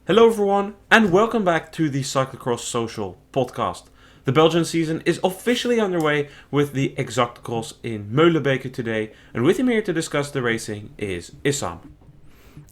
Hello everyone, and welcome back to the Cyclocross Social podcast. The Belgian season is officially underway with the Exactcross in Meulebeke today, and with him here to discuss the racing is Issam.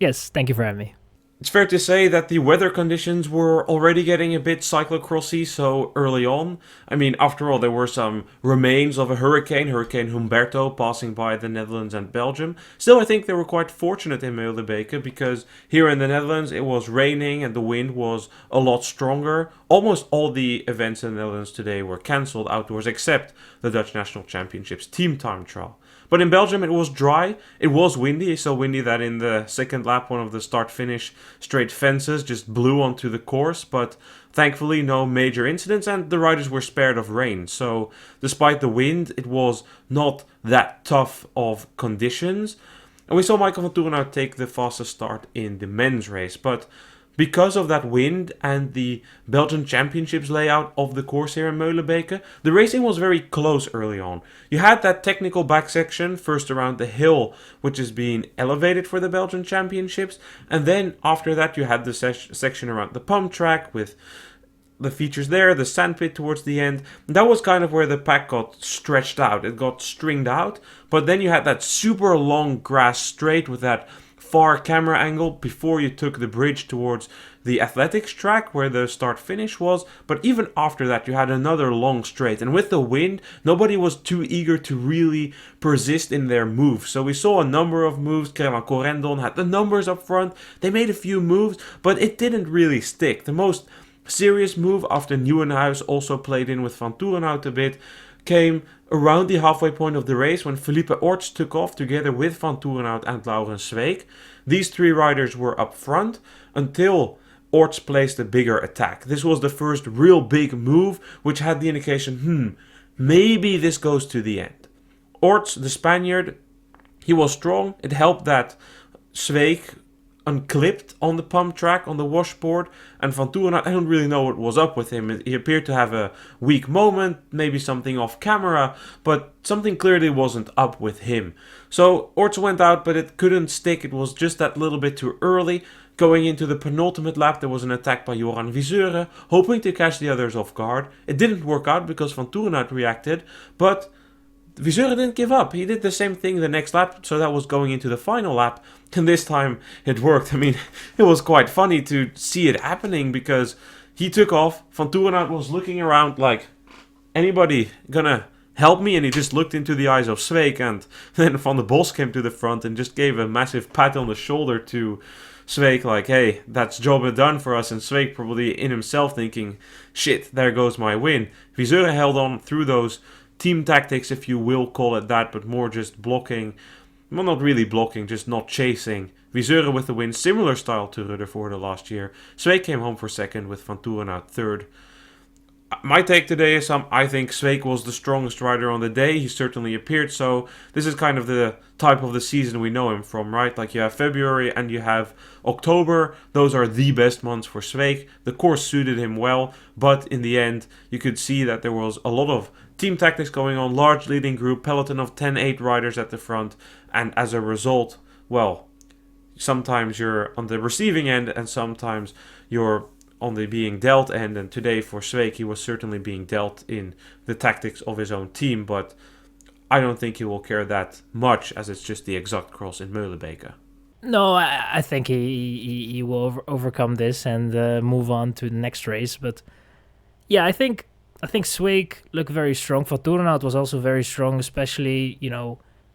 Yes, thank you for having me. It's fair to say that the weather conditions were already getting a bit cyclocrossy so early on. I mean, after all, there were some remains of a hurricane, Hurricane Humberto, passing by the Netherlands and Belgium. Still, I think they were quite fortunate in Meulebeke because here in the Netherlands it was raining and the wind was a lot stronger. Almost all the events in the Netherlands today were cancelled outdoors except the Dutch National Championships team time trial. But in Belgium, it was dry. It was windy, so windy that in the second lap, one of the start-finish straight fences just blew onto the course. But thankfully, no major incidents, and the riders were spared of rain. So, despite the wind, it was not that tough of conditions. And we saw Michael van Torenhout take the fastest start in the men's race, but because of that wind and the Belgian Championships layout of the course here in Meulebeke, the racing was very close early on. You had that technical back section, first around the hill, which is being elevated for the Belgian Championships, and then after that you had the section around the pump track with the features there, the sandpit towards the end. That was kind of where the pack got stretched out. It got stringed out, but then you had that super long grass straight with that far camera angle before you took the bridge towards the athletics track where the start finish was. But even after that you had another long straight, and with the wind nobody was too eager to really persist in their moves. So we saw a number of moves. Crelan Corendon had the numbers up front. They made a few moves, but it didn't really stick. The most serious move after Nieuwenhuis also played in with Van Torenhout a bit came around the halfway point of the race when Felipe Orts took off together with Van Torenhout and Laurens Zweek. These three riders were up front until Orts placed a bigger attack. This was the first real big move which had the indication, maybe this goes to the end. Orts, the Spaniard, he was strong. It helped that Zweek unclipped on the pump track on the washboard, and Van Torenhout, I don't really know what was up with him. He appeared to have a weak moment, maybe something off camera, but something clearly wasn't up with him. So Orts went out, but it couldn't stick. It was just that little bit too early. Going into the penultimate lap, there was an attack by Joran Viseur, hoping to catch the others off guard. It didn't work out because Van Torenhout reacted, but Viseur didn't give up. He did the same thing the next lap, so that was going into the final lap, and this time it worked. I mean, it was quite funny to see it happening because he took off. Van Torenhout was looking around like, anybody gonna help me? And he just looked into the eyes of Zweek, and then Van der Bos came to the front and just gave a massive pat on the shoulder to Zweek, like, hey, that's job done for us. And Zweek probably in himself thinking, shit, there goes my win. Viseur held on through those team tactics, if you will call it that, but more just blocking. Well, not really blocking, just not chasing. Viseur with the win, similar style to Rutherford last year. Zweek came home for second with Van Torenhout third. My take today is I think Zweek was the strongest rider on the day. He certainly appeared so. This is kind of the type of the season we know him from, right? Like you have February and you have October. Those are the best months for Zweek. The course suited him well, but in the end, you could see that there was a lot of team tactics going on, large leading group, peloton of 10-8 riders at the front, and as a result, well, sometimes you're on the receiving end and sometimes you're on the being dealt end, and today for Zweek he was certainly being dealt in the tactics of his own team, but I don't think he will care that much as it's just the Exactcross in Meulebeke. No, I think he will overcome this and move on to the next race. But yeah, I think Zweek looked very strong. Van Torenhout was also very strong, especially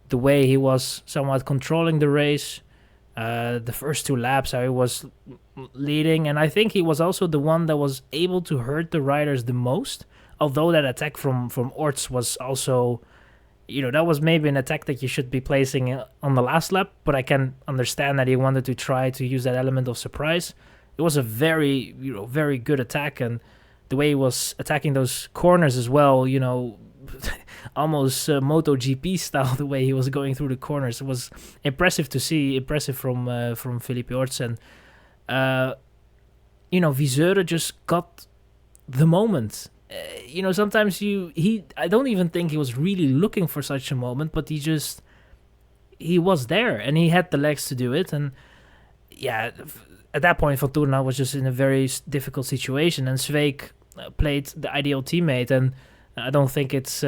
the way he was somewhat controlling the race. The first two laps, how he was leading, and I think he was also the one that was able to hurt the riders the most. Although that attack from Orts was also, that was maybe an attack that you should be placing on the last lap, but I can understand that he wanted to try to use that element of surprise. It was a very, very good attack, and the way he was attacking those corners as well, almost MotoGP style, the way he was going through the corners. It was impressive to see, impressive from Felipe Orts. And, Viseur just got the moment. Sometimes I don't even think he was really looking for such a moment, but he was there and he had the legs to do it. And yeah, at that point, Van Torenhout was just in a very difficult situation, and Zweek played the ideal teammate. And I don't think it's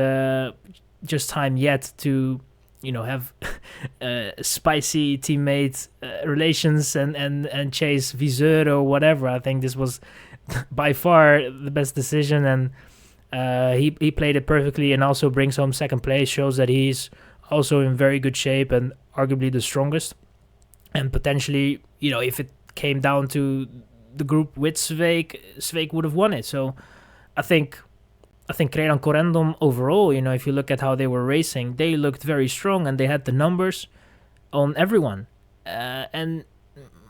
just time yet to, have spicy teammate relations and chase Viseur or whatever. I think this was by far the best decision, and he played it perfectly, and also brings home second place. Shows that he's also in very good shape and arguably the strongest. And potentially, if it came down to the group with Zweek would have won it. So I think Crelan Corendon overall, if you look at how they were racing, they looked very strong and they had the numbers on everyone. And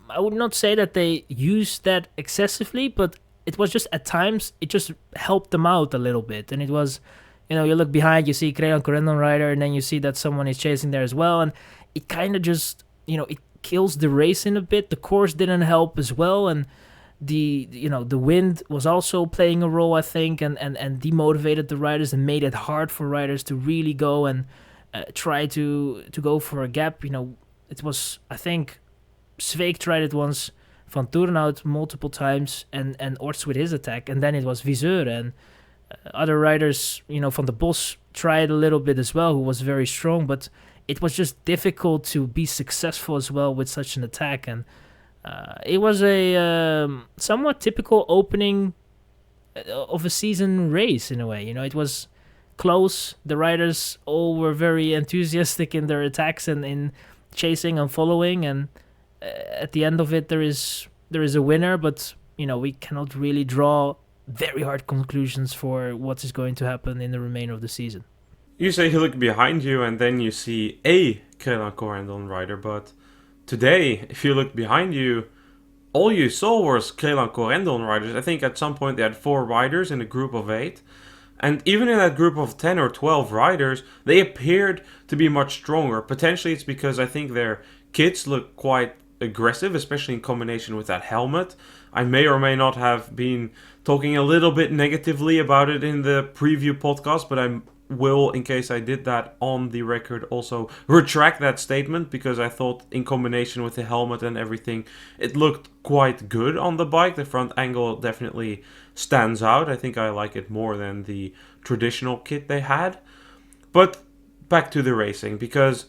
I would not say that they used that excessively, but it was just at times, it just helped them out a little bit. And it was, you look behind, you see Crelan Corendon rider, and then you see that someone is chasing there as well. And it kind of just, it kills the race in a bit. The course didn't help as well. And the wind was also playing a role, I think, and demotivated the riders and made it hard for riders to really go and try to go for a gap. It was, I think, Zweek tried it once, Van Torenhout multiple times, and Orts with his attack, and then it was Viseur, and other riders, Van der Bos tried a little bit as well, who was very strong, but it was just difficult to be successful as well with such an attack. And it was a somewhat typical opening of a season race in a way. It was close. The riders all were very enthusiastic in their attacks and in chasing and following. And at the end of it, there is a winner, but we cannot really draw very hard conclusions for what is going to happen in the remainder of the season. You say you look behind you and then you see a Crelan Corendon rider, but today, if you look behind you, all you saw was Crelan Corendon riders. I think at some point they had 4 riders in a group of 8. And even in that group of 10 or 12 riders, they appeared to be much stronger. Potentially it's because I think their kits look quite aggressive, especially in combination with that helmet. I may or may not have been talking a little bit negatively about it in the preview podcast, but I will, in case I did that on the record, also retract that statement, because I thought in combination with the helmet and everything, it looked quite good on the bike. The front angle definitely stands out. I think I like it more than the traditional kit they had. But back to the racing, because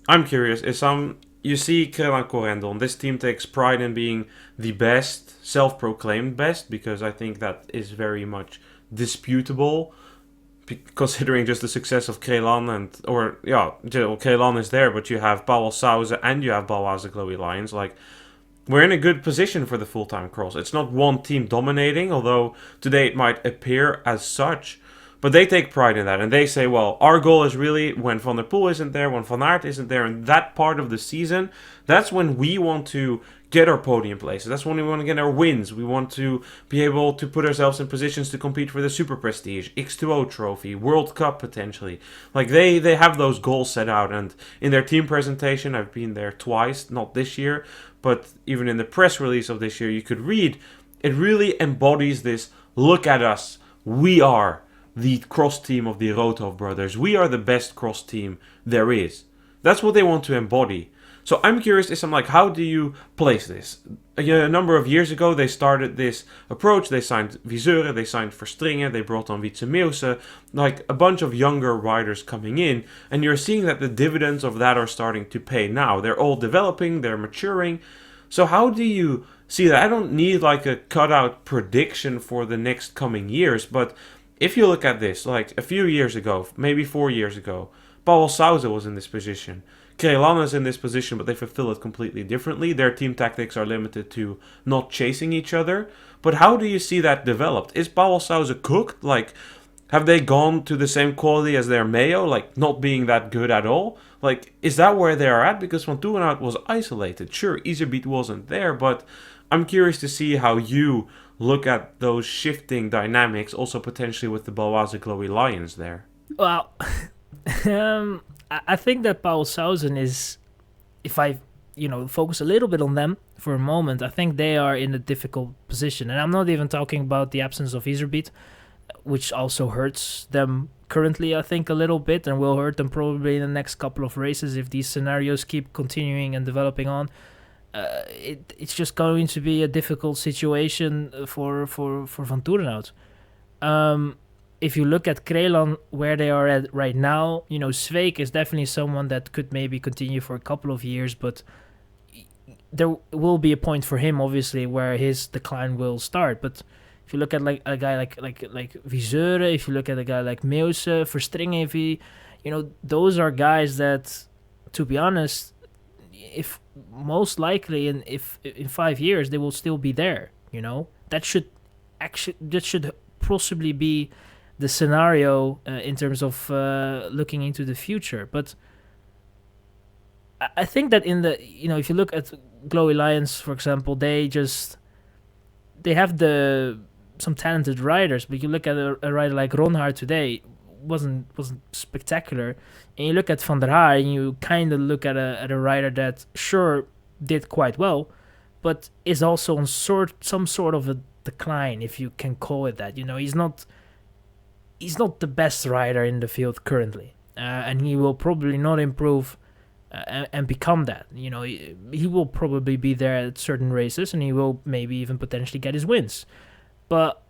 I'm curious, Issam, you see Crelan Corendon. This team takes pride in being the best, self-proclaimed best, because I think that is very much disputable, considering just the success of Crelan Crelan is there, but you have Pauwels Sauzen and you have Belgian Chloe Lions. Like, we're in a good position for the full-time cross. It's not one team dominating, although today it might appear as such. But they take pride in that, and they say, well, our goal is really when Van der Poel isn't there, when Van Aert isn't there, and that part of the season, that's when we want to get our podium places. That's when we want to get our wins. We want to be able to put ourselves in positions to compete for the Super Prestige, X2O trophy, World Cup potentially. Like, they have those goals set out, and in their team presentation, I've been there twice, not this year, but even in the press release of this year, you could read, it really embodies this, look at us, we are the cross team of the Rotov brothers. We are the best cross team there is. That's what they want to embody. So I'm curious, Issam, like, how do you place this? A number of years ago, they started this approach. They signed Viseur, they signed Verstringen, they brought on Wietse Meuse, like a bunch of younger riders coming in, and you're seeing that the dividends of that are starting to pay now. They're all developing, they're maturing. So how do you see that? I don't need like a cutout prediction for the next coming years, but if you look at this, like a few years ago, maybe 4 years ago, Pauwels Sauzen was in this position. Crelan is in this position, but they fulfill it completely differently. Their team tactics are limited to not chasing each other. But how do you see that developed? Is Pauwels Sauzen cooked? Like, have they gone to the same quality as their Mayo? Like, not being that good at all? Like, is that where they are at? Because Van Torenhout was isolated. Sure, Iserbyt wasn't there, but I'm curious to see how you look at those shifting dynamics, also potentially with the Belgian Chloe Lions there. Well, I think that Pauwels Sauzen is, if I focus a little bit on them for a moment, I think they are in a difficult position. And I'm not even talking about the absence of Iserbyt, which also hurts them currently, I think, a little bit, and will hurt them probably in the next couple of races if these scenarios keep continuing and developing on. it's just going to be a difficult situation for Van Toerenhout. If you look at Crelan, where they are at right now, Sveek is definitely someone that could maybe continue for a couple of years, but there will be a point for him, obviously, where his decline will start. But if you look at like a guy like Viseur, if you look at a guy like Meuse, Verstringen, those are guys that, to be honest, if most likely if in 5 years they will still be there. That should possibly be the scenario in terms of looking into the future. But I think that if you look at Glowy Lions, for example, they have some talented riders, but you look at a rider like Ronhaar today, wasn't spectacular, and you look at Van der Haar and you kind of look at a rider that sure did quite well, but is also on some sort of a decline, if you can call it that. He's not the best rider in the field currently, and he will probably not improve and become that. He will probably be there at certain races, and he will maybe even potentially get his wins. But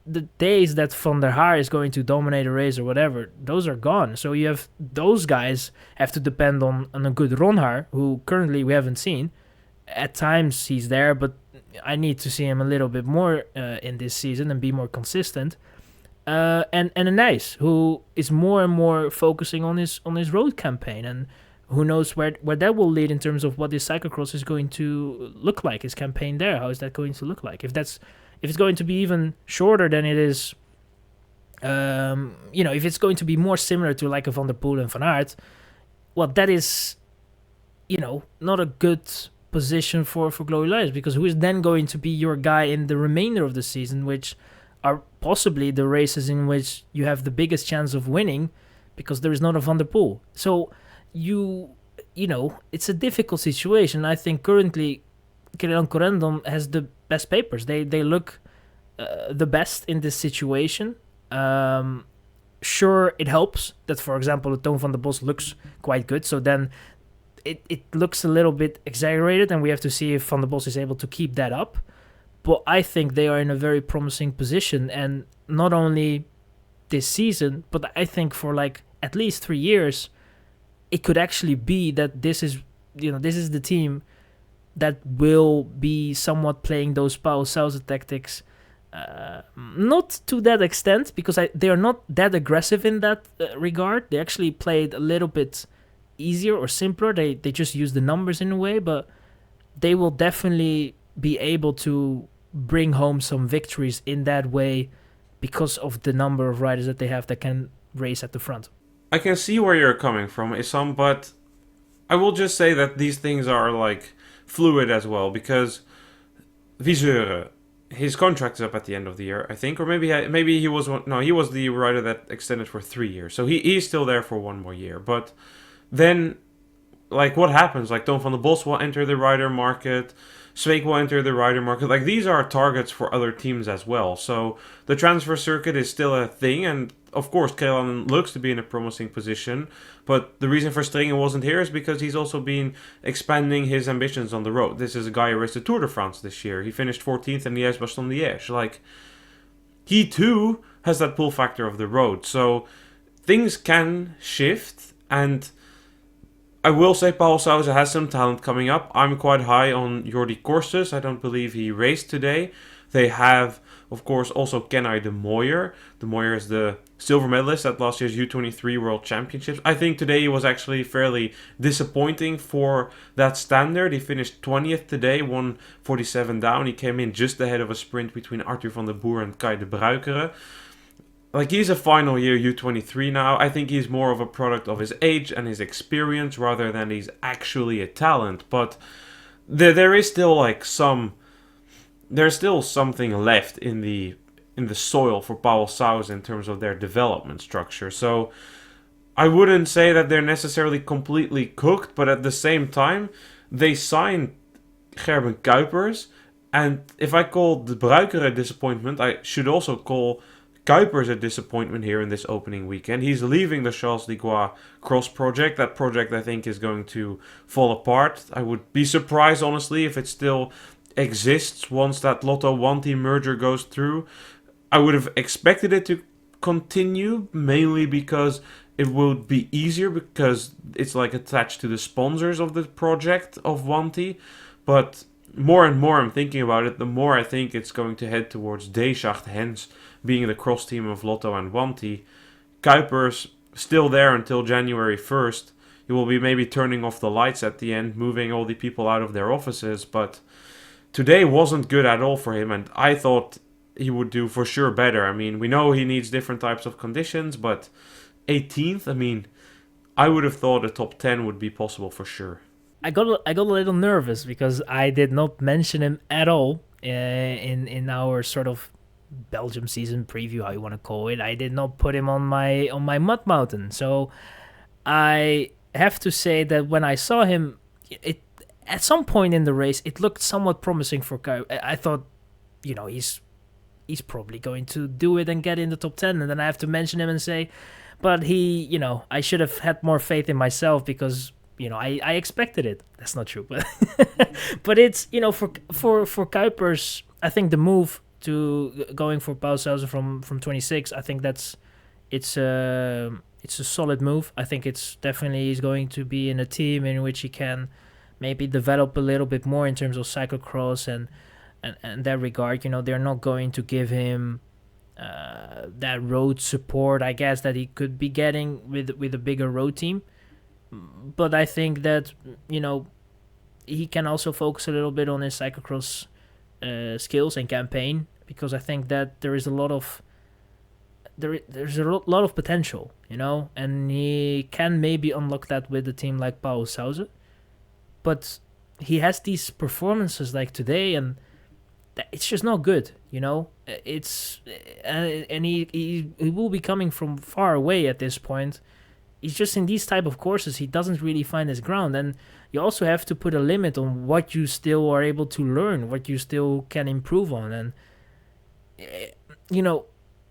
the days that Van der Haar is going to dominate a race or whatever, those are gone. So you have those guys have to depend on a good Ronhaar, who currently we haven't seen. At times he's there, but I need to see him a little bit more in this season and be more consistent. And a Nijs, who is more and more focusing on his road campaign, and who knows where that will lead in terms of what this cyclocross is going to look like, his campaign there. How is that going to look like? If it's going to be even shorter than it is, if it's going to be more similar to like a Van der Poel and Van Aert, well, that is, not a good position for Glowy Lions, because who is then going to be your guy in the remainder of the season, which are possibly the races in which you have the biggest chance of winning, because there is not a Van der Poel. So it's a difficult situation. I think currently Crelan Corendon has the best papers. They look the best in this situation. Sure, it helps that, for example, the Toon van der Bos looks quite good. So then it looks a little bit exaggerated, and we have to see if Van der Bos is able to keep that up. But I think they are in a very promising position, and not only this season, but I think for like at least 3 years, it could actually be that this is the team that will be somewhat playing those Pauwels Sauzen tactics. Not to that extent, because they are not that aggressive in that regard. They actually played a little bit easier or simpler. They just use the numbers in a way, but they will definitely be able to bring home some victories in that way because of the number of riders that they have that can race at the front. I can see where you're coming from, Issam, but I will just say that these things are like fluid as well, because Viseur, his contract is up at the end of the year, I think, or maybe he was he was the rider that extended for 3 years, so he's still there for 1 more year. But then, like, what happens? Like, Toon van der Bos will enter the rider market, Sveek will enter the rider market. Like, these are targets for other teams as well. So the transfer circuit is still a thing, and of course, Crelan looks to be in a promising position, but the reason for Verstringen wasn't here is because he's also been expanding his ambitions on the road. This is a guy who raced the Tour de France this year. He finished 14th in Liège-Bastogne-Liège. Like, he too has that pull factor of the road. So things can shift, and I will say Pauwels Sauzen has some talent coming up. I'm quite high on Jordi Corses. I don't believe he raced today. They have, of course, also Kenai de Mooijer. De Mooijer is the silver medalist at last year's U23 World Championships. I think today he was actually fairly disappointing for that standard. He finished 20th today, 1:47 down. He came in just ahead of a sprint between Arthur van der Boer and Kai de Bruikere. Like, he's a final year U23 now. I think he's more of a product of his age and his experience rather than he's actually a talent. But there is still like there's still something left in the soil for Pauwels Sauzen in terms of their development structure. So I wouldn't say that they're necessarily completely cooked, but at the same time, they signed Gerben Kuipers. And if I call de Bruikere a disappointment, I should also call Kuiper's a disappointment here in this opening weekend. He's leaving the Charles de Gaulle cross project. That project, I think, is going to fall apart. I would be surprised, honestly, if it still exists once that Lotto Wanty merger goes through. I would have expected it to continue, mainly because it will be easier because it's like attached to the sponsors of the project of Wanty. But more and more I'm thinking about it, the more I think it's going to head towards Deeschacht Hens being the cross team of Lotto and Wanty. Kuiper's still there until January 1st. He will be maybe turning off the lights at the end, moving all the people out of their offices, but today wasn't good at all for him, and I thought he would do for sure better. I mean, we know he needs different types of conditions, but 18th, I mean, I would have thought a top 10 would be possible for sure. I got a little nervous because I did not mention him at all in our sort of Belgium season preview, how you want to call it. I did not put him on my mud mountain. So I have to say that when I saw him, it at some point in the race, it looked somewhat promising for Kuiper. I thought, he's probably going to do it and get in the top 10, and then I have to mention him and say, but he, I should have had more faith in myself because I expected it. That's not true, but but it's for Kuipers, I think the move to going for Pauwels Sauzen from 26, I think it's a solid move. I think it's definitely he's going to be in a team in which he can maybe develop a little bit more in terms of cyclocross and that regard. They're not going to give him that road support, I guess, that he could be getting with a bigger road team. But I think that, he can also focus a little bit on his cyclocross skills and campaign, because I think that there is a lot of there's a lot of potential, and he can maybe unlock that with a team like Pauwels Sauzen. But he has these performances like today, and it's just not good, It's and he will be coming from far away at this point. He's just in these type of courses, he doesn't really find his ground, and you also have to put a limit on what you still are able to learn, what you still can improve on. And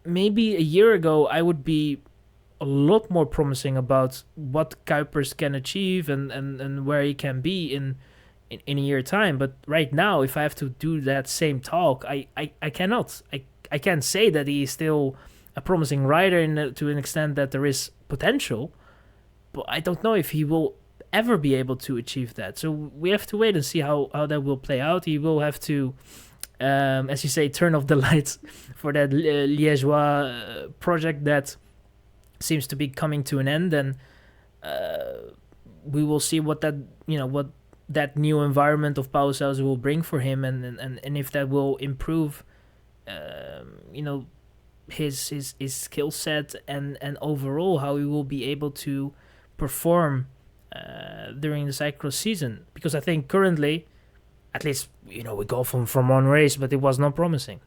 maybe a year ago I would be a lot more promising about what Kuipers can achieve and where he can be in a year time. But right now, if I have to do that same talk, I cannot. I can't say that he is still a promising rider to an extent that there is potential, but I don't know if he will ever be able to achieve that. So we have to wait and see how that will play out. He will have to, as you say, turn off the lights for that Liégeois project that seems to be coming to an end, and we will see what that new environment of Pauwels Sauzen will bring for him, and if that will improve, his skill set and overall how he will be able to perform during the cyclocross season. Because I think currently, at least, we go from one race, but it was not promising.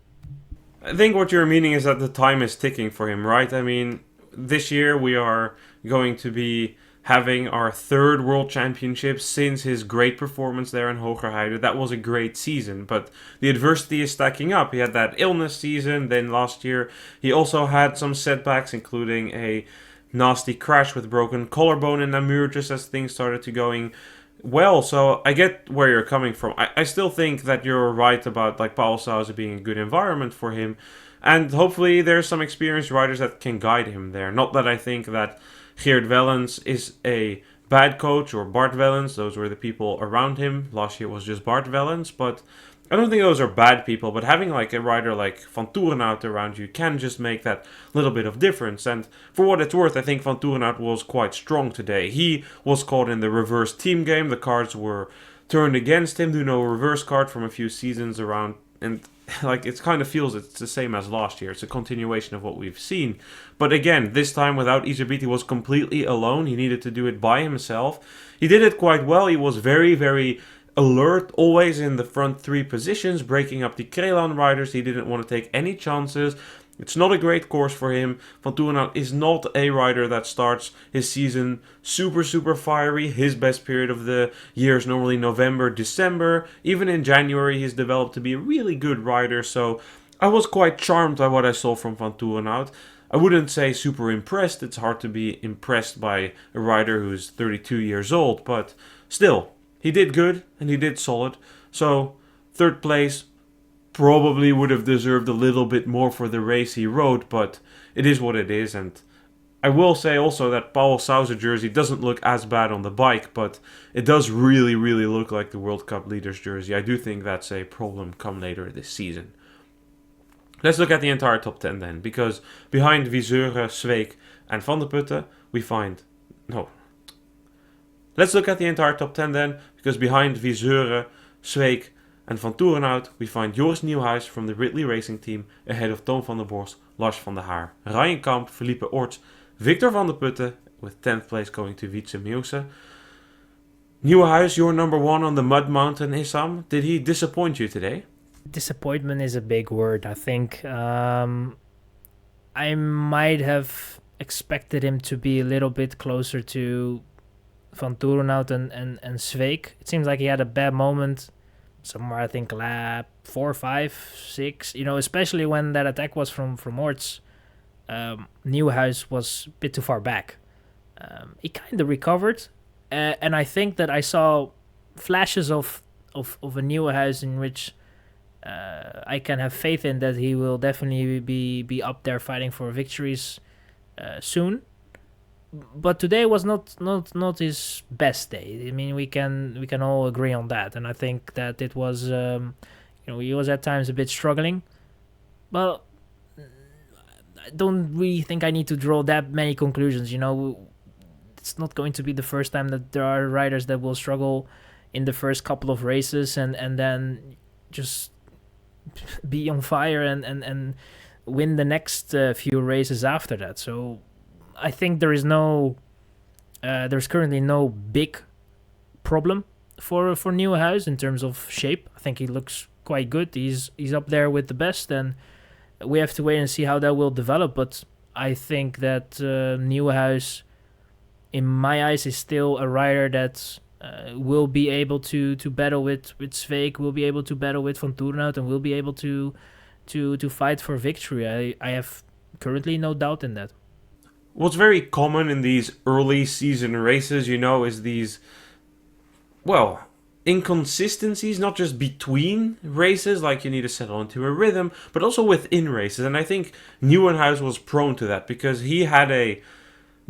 I think what you're meaning is that the time is ticking for him, right? I mean, this year we are going to be having our third World Championship since his great performance there in Hogerheide. That was a great season, but the adversity is stacking up. He had that illness season, then last year he also had some setbacks, including a nasty crash with broken collarbone in Namur just as things started to going well. So I get where you're coming from. I still think that you're right about like Pauwels Sauzen being a good environment for him, and hopefully there's some experienced riders that can guide him there. Not that I think that Geert Wellens is a bad coach, or Bart Wellens. Those were the people around him. Last year it was just Bart Wellens, but I don't think those are bad people. But having like a rider like Van Toerenhout around you can just make that little bit of difference. And for what it's worth, I think Van Toerenhout was quite strong today. He was caught in the reverse team game. The cards were turned against him. Do no reverse card from a few seasons around, and like it kind of feels it's the same as last year. It's a continuation of what we've seen. But again, this time without Iserbyt, he was completely alone. He needed to do it by himself. He did it quite well. He was very, very alert, always in the front three positions, breaking up the Crelan riders. He didn't want to take any chances. It's not a great course for him. Van Toerenhout is not a rider that starts his season super, super fiery. His best period of the year is normally November, December. Even in January, he's developed to be a really good rider. So I was quite charmed by what I saw from Van Torenhout. I wouldn't say super impressed. It's hard to be impressed by a rider who's 32 years old, but still, he did good and he did solid. So, third place probably would have deserved a little bit more for the race he rode, but it is what it is. And I will say also that Pauwels Sauzen jersey doesn't look as bad on the bike, but it does really, really look like the World Cup leaders jersey. I do think that's a problem come later this season. Let's look at the entire top 10 then, because behind Viseuren, Sweeck and Van der Putten, we find... No. Let's look at the entire top 10 then, because behind Viseuren, Sweeck and Van Torenhout, we find Joris Nieuwhuis from the Ridley Racing Team ahead of Toon van der Borst, Lars van der Haar, Ryan Kamp, Felipe Orts, Victor van der Putten, with 10th place going to Wietse Meuse. Nieuwhuis, your number one on the Mud Mountain, Issam. Did he disappoint you today? Disappointment is a big word. I think I might have expected him to be a little bit closer to Van Torenhout and Sweeck. It seems like he had a bad moment somewhere, I think, lap 4, 5, 6. You know, especially when that attack was from Orts. Nieuwhuis was a bit too far back. He kind of recovered, and I think that I saw flashes of a Nieuwhuis in which I can have faith in that he will definitely be up there fighting for victories soon. But today was not his best day. I mean, we can all agree on that, and I think that it was he was at times a bit struggling. Well, I don't really think I need to draw that many conclusions. You know, it's not going to be the first time that there are riders that will struggle in the first couple of races and then just be on fire and win the next few races after that. So I think there's currently no big problem for Nieuwhuis in terms of shape. I think he looks quite good. He's up there with the best, and we have to wait and see how that will develop. But I think that Nieuwhuis, in my eyes, is still a rider that will be able to battle with Sweeck, will be able to battle with Van Torenhout, and will be able to fight for victory. I have currently no doubt in that. What's very common in these early season races, is these, inconsistencies, not just between races, like you need to settle into a rhythm, but also within races. And I think Nieuwenhuis was prone to that because he had a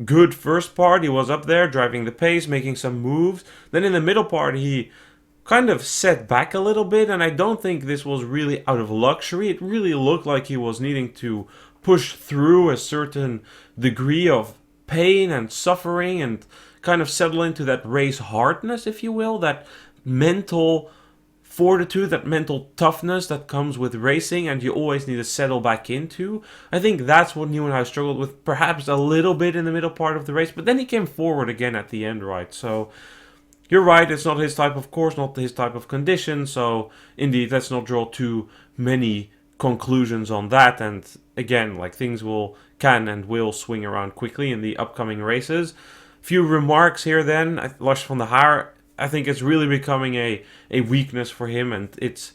good first part. He was up there driving the pace, making some moves. Then in the middle part, he kind of set back a little bit, and I don't think this was really out of luxury. It really looked like he was needing to push through a certain degree of pain and suffering and kind of settle into that race hardness, if you will, that mental fortitude, that mental toughness that comes with racing and you always need to settle back into. I think that's what Nieuwenhuis struggled with perhaps a little bit in the middle part of the race, but then he came forward again at the end, right? So you're right, it's not his type of course, not his type of condition, so indeed, let's not draw too many conclusions on that. And again, like things can and will swing around quickly in the upcoming races. Few remarks here then. Lars van der Haar, I think it's really becoming a weakness for him, and it's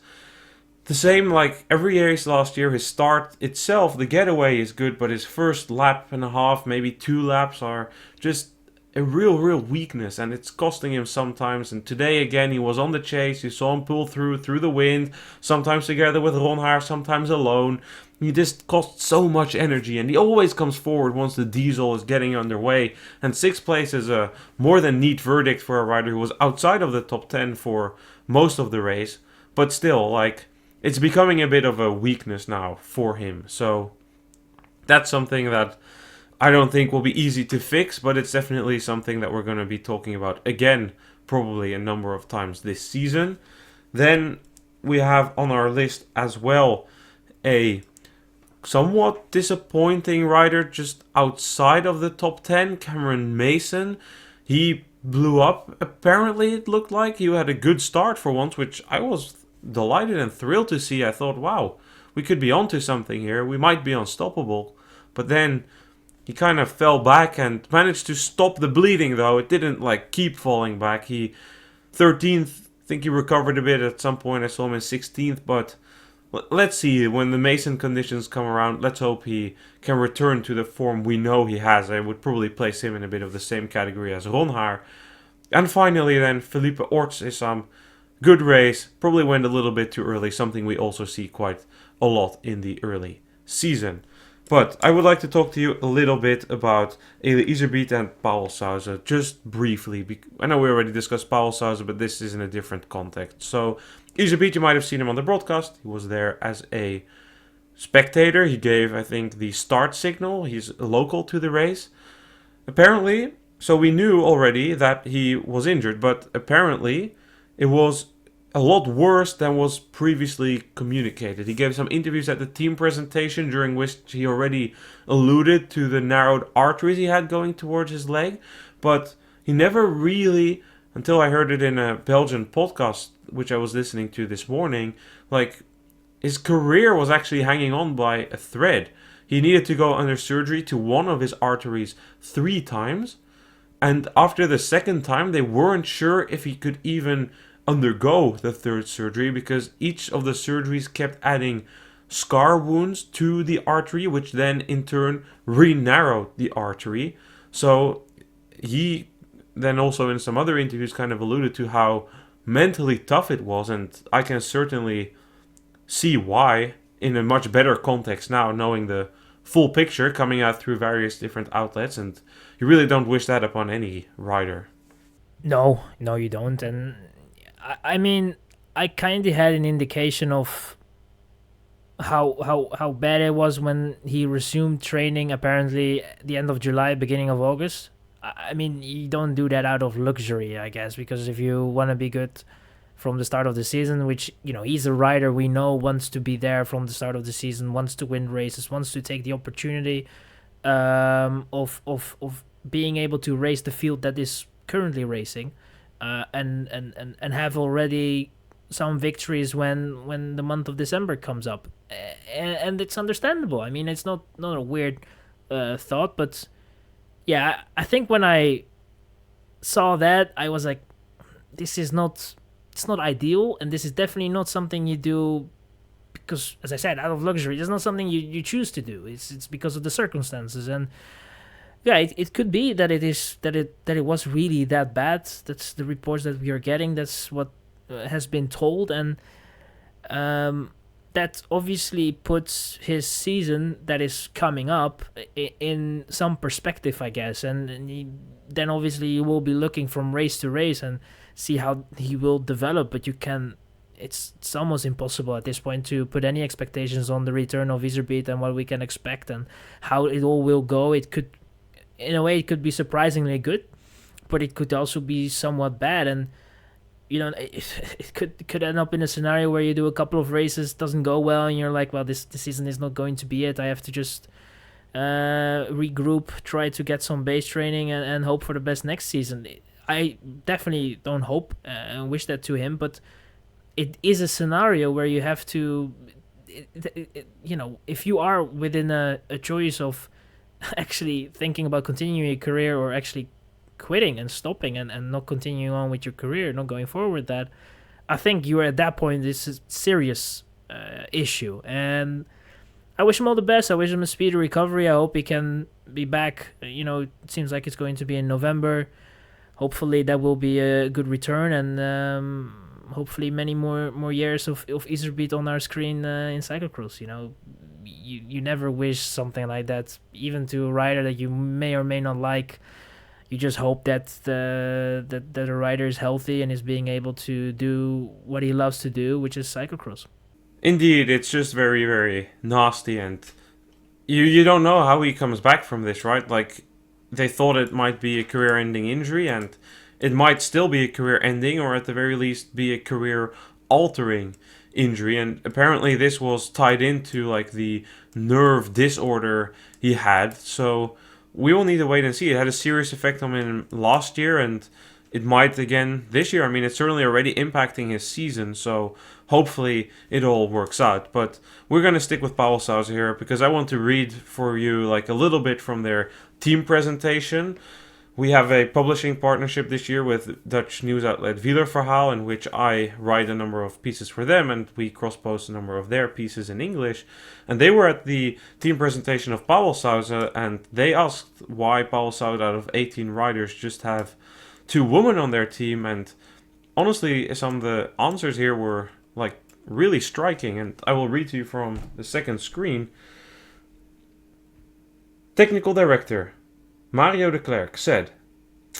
the same like every race last year. His start itself, the getaway is good, but his first lap and a half, maybe 2 laps, are just a real weakness, and it's costing him sometimes. And today again, he was on the chase. You saw him pull through the wind, sometimes together with Ron Haar, sometimes alone. He just costs so much energy, and he always comes forward once the diesel is getting underway. And 6th place is a more than neat verdict for a rider who was outside of the top 10 for most of the race. But still, like, it's becoming a bit of a weakness now for him. So that's something that I don't think will be easy to fix, but it's definitely something that we're going to be talking about again, probably a number of times this season. Then we have on our list as well a somewhat disappointing rider just outside of the top 10, Cameron Mason. He blew up, apparently it looked like. He had a good start for once, which I was delighted and thrilled to see. I thought, wow, we could be onto something here. We might be unstoppable. But then he kind of fell back and managed to stop the bleeding, though. It didn't keep falling back. He 13th, I think he recovered a bit at some point. I saw him in 16th, but let's see, when the Mason conditions come around, let's hope he can return to the form we know he has. I would probably place him in a bit of the same category as Ronhaar. And finally then, Felipe Orts is good race, probably went a little bit too early, something we also see quite a lot in the early season. But I would like to talk to you a little bit about Iserbyt and Pauwels Sauzen, just briefly. I know we already discussed Pauwels Sauzen, but this is in a different context. So, Iserbyt, you might have seen him on the broadcast. He was there as a spectator. He gave, I think, the start signal. He's local to the race. Apparently, so we knew already that he was injured, but apparently it was a lot worse than was previously communicated. He gave some interviews at the team presentation during which he already alluded to the narrowed arteries he had going towards his leg, but he never really, until I heard it in a Belgian podcast which I was listening to this morning, like his career was actually hanging on by a thread. He needed to go under surgery to one of his arteries 3 times, and after the second time they weren't sure if he could even undergo the third surgery because each of the surgeries kept adding scar wounds to the artery, which then in turn re-narrowed the artery. So he then also in some other interviews kind of alluded to how mentally tough it was, and I can certainly see why in a much better context now, knowing the full picture coming out through various different outlets, and you really don't wish that upon any rider. No, no, you don't. And I mean, I kind of had an indication of how bad it was when he resumed training. Apparently, at the end of July, beginning of August. I mean, you don't do that out of luxury, I guess, because if you want to be good from the start of the season, which he's a rider we know wants to be there from the start of the season, wants to win races, wants to take the opportunity of being able to race the field that is currently racing. And have already some victories when the month of December comes up, and it's understandable. I mean, it's not a weird thought, but yeah, I think when I saw that, I was like, this is not it's not ideal, and this is definitely not something you do because, as I said, out of luxury. It's not something you choose to do. It's because of the circumstances. And yeah, it could be that it was really that bad. That's the reports that we are getting. That's what has been told, and that obviously puts his season that is coming up in some perspective, I guess. And then obviously you will be looking from race to race and see how he will develop. But you can. It's almost impossible at this point to put any expectations on the return of Iserbyt and what we can expect and how it all will go. It could. In a way, it could be surprisingly good, but it could also be somewhat bad. And it could end up in a scenario where you do a couple of races, doesn't go well, and you're like, well, this season is not going to be it. I have to just regroup, try to get some base training, and hope for the best next season. I definitely don't hope and wish that to him, but it is a scenario where you have to, if you are within a choice of actually thinking about continuing your career or actually quitting and stopping and not continuing on with your career, not going forward with that, I think you're at that point. This is a serious issue, and I wish him all the best. I wish him a speedy recovery. I hope he can be back. It seems like it's going to be in November. Hopefully that will be a good return, and hopefully many more years of Iserbyt on our screen in cyclocross. You never wish something like that, even to a rider that you may or may not like. You just hope that the rider is healthy and is being able to do what he loves to do, which is cyclocross. Indeed, it's just very, very nasty, and you don't know how he comes back from this, right? Like, they thought it might be a career-ending injury, and it might still be a career-ending, or at the very least be a career-altering injury. And apparently this was tied into like the nerve disorder he had. So we will need to wait and see. It had a serious effect on him last year, and it might again this year. I mean, it's certainly already impacting his season, so hopefully it all works out. But we're going to stick with Pauwels Sauzen here because I want to read for you like a little bit from their team presentation, We have a publishing partnership this year with Dutch news outlet Wielerverhaal, in which I write a number of pieces for them, and we cross-post a number of their pieces in English. And they were at the team presentation of Pauwels Sauzen, and they asked why Pauwels Sauzen, out of 18 riders, just have 2 women on their team. And honestly, some of the answers here were like really striking, and I will read to you from the second screen. Technical director Mario de Klerk said,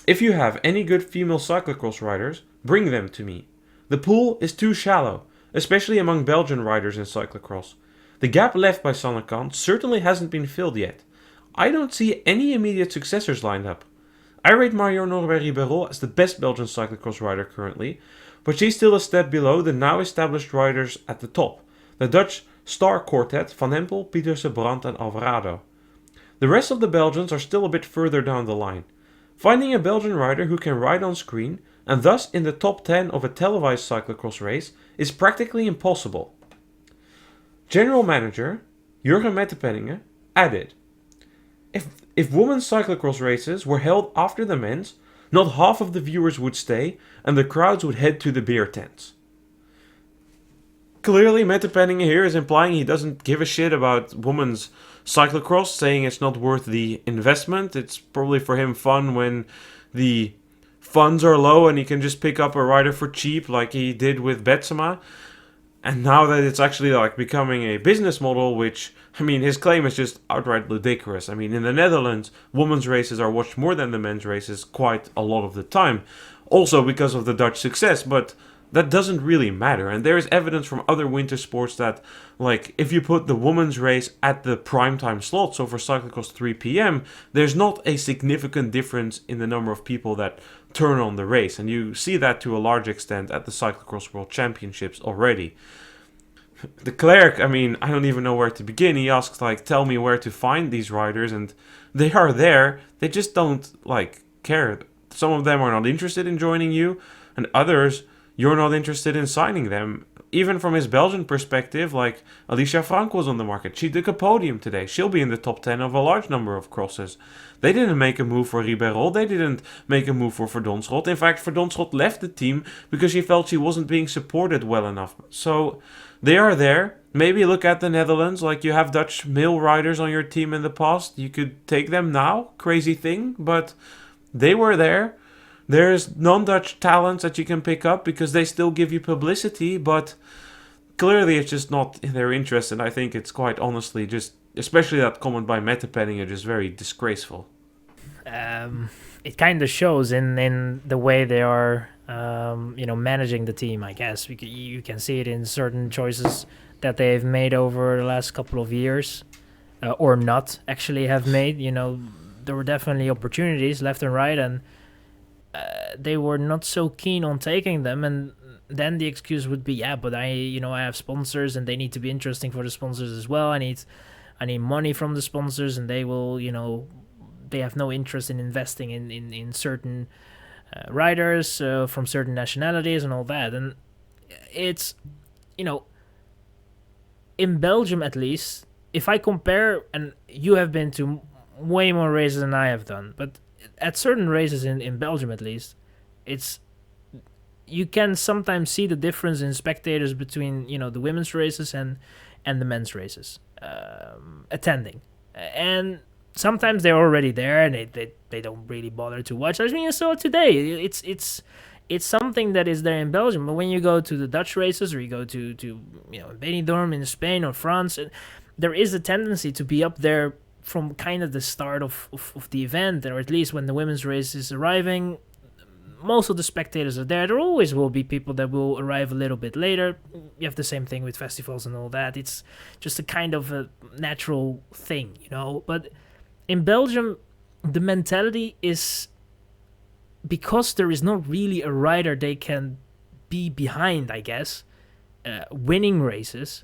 "If you have any good female cyclocross riders, bring them to me. The pool is too shallow, especially among Belgian riders in cyclocross. The gap left by Sanne certainly hasn't been filled yet. I don't see any immediate successors lined up. I rate Marion Norbert-Ribeiro as the best Belgian cyclocross rider currently, but she's still a step below the now established riders at the top, the Dutch star quartet Van Empel, Pieterse, Brandt and Alvarado. The rest of the Belgians are still a bit further down the line. Finding a Belgian rider who can ride on screen, and thus in the top 10 of a televised cyclocross race, is practically impossible." General Manager Jurgen Mettepenningen added, If women's cyclocross races were held after the men's, not half of the viewers would stay, and the crowds would head to the beer tents." Clearly, Mettepenningen here is implying he doesn't give a shit about women's cyclocross, saying it's not worth the investment. It's probably for him fun when the funds are low and he can just pick up a rider for cheap, like he did with Betsema. And now that it's actually like becoming a business model, which, I mean, his claim is just outright ludicrous. I mean, in the Netherlands, women's races are watched more than the men's races quite a lot of the time. Also because of the Dutch success, but that doesn't really matter. And there is evidence from other winter sports that, like, if you put the women's race at the primetime slot, so for cyclocross 3 p.m., there's not a significant difference in the number of people that turn on the race. And you see that to a large extent at the Cyclocross World Championships already. De Klerk, I mean, I don't even know where to begin. He asks, like, tell me where to find these riders, and they are there. They just don't, like, care. Some of them are not interested in joining you, and others, you're not interested in signing them. Even from his Belgian perspective, like, Alicia Frank was on the market. She took a podium today. She'll be in the top 10 of a large number of crosses. They didn't make a move for Ribeiro. They didn't make a move for Verdonschot. In fact, Verdonschot left the team because she felt she wasn't being supported well enough. So they are there. Maybe look at the Netherlands. Like, you have Dutch male riders on your team in the past. You could take them now. Crazy thing. But they were there. There's non-Dutch talents that you can pick up because they still give you publicity, but clearly it's just not in their interest, and I think it's quite honestly just, especially that comment by Mettepenningen, just very disgraceful. It kind of shows in the way they are, managing the team, I guess. You can see it in certain choices that they've made over the last couple of years, or not actually have made. There were definitely opportunities left and right, and they were not so keen on taking them, and then the excuse would be, yeah, but I have sponsors and they need to be interesting for the sponsors as well. I need money from the sponsors, and they will, they have no interest in investing in certain riders from certain nationalities and all that. And it's, in Belgium at least, if I compare, and you have been to way more races than I have done, but at certain races in Belgium at least, you can sometimes see the difference in spectators between the women's races and the men's races attending, and sometimes they're already there and they don't really bother to watch. I mean, you saw it today. It's something that is there in Belgium, but when you go to the Dutch races, or you go to Benidorm in Spain or France, there is a tendency to be up there from kind of the start of the event, or at least when the women's race is arriving. Most of the spectators are there. There always will be people that will arrive a little bit later. You have the same thing with festivals and all that. It's just a kind of a natural thing, But in Belgium, the mentality is, because there is not really a rider they can be behind, I guess, winning races,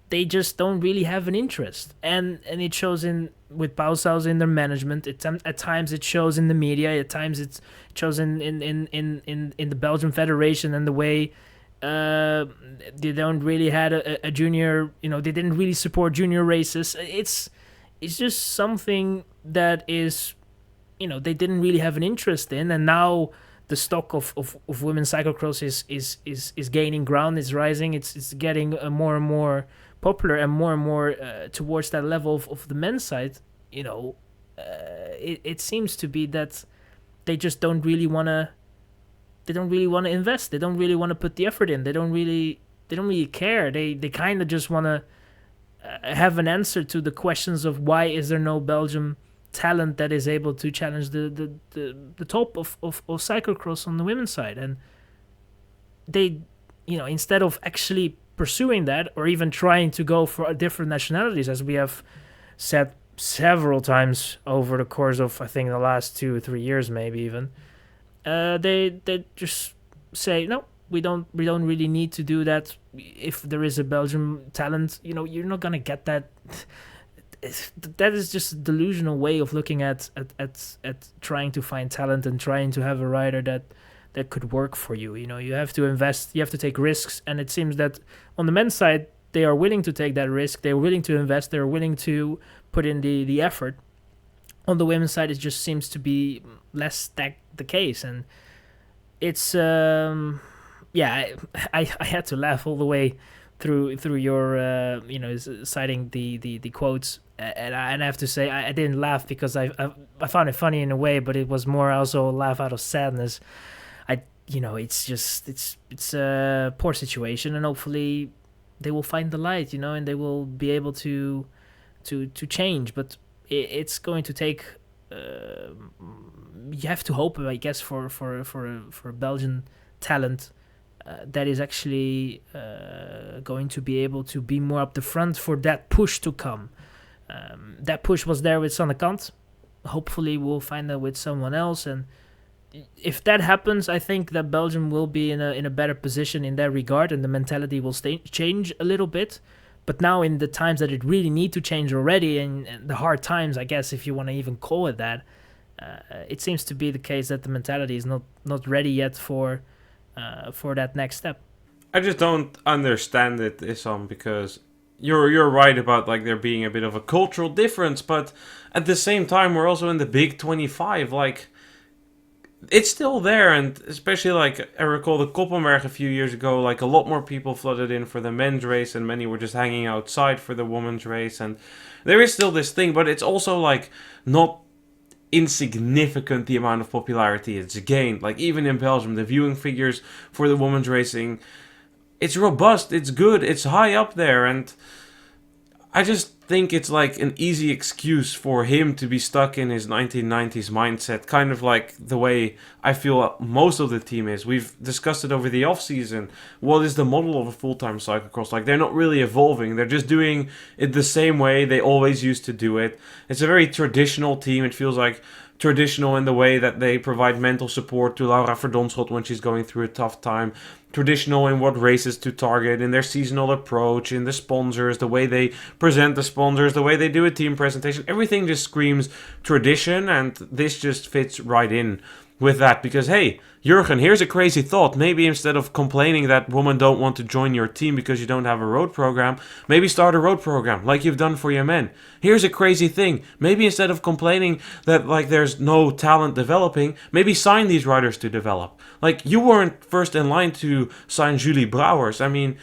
they just don't really have an interest, and it shows with Pauwels Sauzen in their management. At times it shows in the media. At times it shows in the Belgian Federation, and the way they don't really had a junior. They didn't really support junior races. It's just something that is, they didn't really have an interest in, and now the stock of women's cyclocross is gaining ground, is rising, it's getting more and more popular and more towards that level of the men's side. It seems to be that they just don't really want to invest. They don't really want to put the effort in. They don't really care. They kind of just want to have an answer to the questions of why is there no Belgium talent that is able to challenge the top of cyclocross on the women's side. And they, instead of actually pursuing that, or even trying to go for different nationalities, as we have said several times over the course of, I think, the last 2 or 3 years, maybe even, they just say, no, we don't really need to do that. If there is a Belgian talent, you're not gonna get that. That is just a delusional way of looking at trying to find talent and trying to have a rider that could work for you. You have to invest, you have to take risks, and it seems that on the men's side they are willing to take that risk. They're willing to invest. They're willing to put in the effort. On the women's side, it just seems to be less the case, and it's I had to laugh all the way through your citing the quotes, and I have to say I didn't laugh because I found it funny in a way, but it was more also a laugh out of sadness. It's a poor situation, and hopefully they will find the light, and they will be able to change, but it's going to take. You have to hope, I guess, for Belgian talent that is actually going to be able to be more up the front for that push to come. That push was there with Sonnekant. Hopefully, we'll find that with someone else, and if that happens, I think that Belgium will be in a better position in that regard, and the mentality will change a little bit. But now, in the times that it really need to change already, and the hard times, I guess, if you want to even call it that, it seems to be the case that the mentality is not ready yet for that next step. I just don't understand it, Issam, because you're right about like there being a bit of a cultural difference, but at the same time, we're also in the Big 25, like. It's still there, and especially like I recall the Koppenberg a few years ago, like a lot more people flooded in for the men's race and many were just hanging outside for the women's race, and there is still this thing, but it's also like not insignificant the amount of popularity it's gained. Like even in Belgium, the viewing figures for the women's racing, it's robust, it's good, it's high up there, and I just think it's like an easy excuse for him to be stuck in his 1990s mindset, kind of like the way I feel most of the team is. We've discussed it over the off-season. What is the model of a full-time cyclocross? Like, they're not really evolving. They're just doing it the same way they always used to do it. It's a very traditional team. It feels like traditional in the way that they provide mental support to Laura Verdonschot when she's going through a tough time. Traditional in what races to target, in their seasonal approach, in the sponsors, the way they present the sponsors, the way they do a team presentation. Everything just screams tradition, and this just fits right in with that. Because, hey, Jurgen, here's a crazy thought. Maybe instead of complaining that women don't want to join your team because you don't have a road program, maybe start a road program like you've done for your men. Here's a crazy thing. Maybe instead of complaining that like there's no talent developing, maybe sign these riders to develop. Like, you weren't first in line to sign Julie Brouwers. I mean,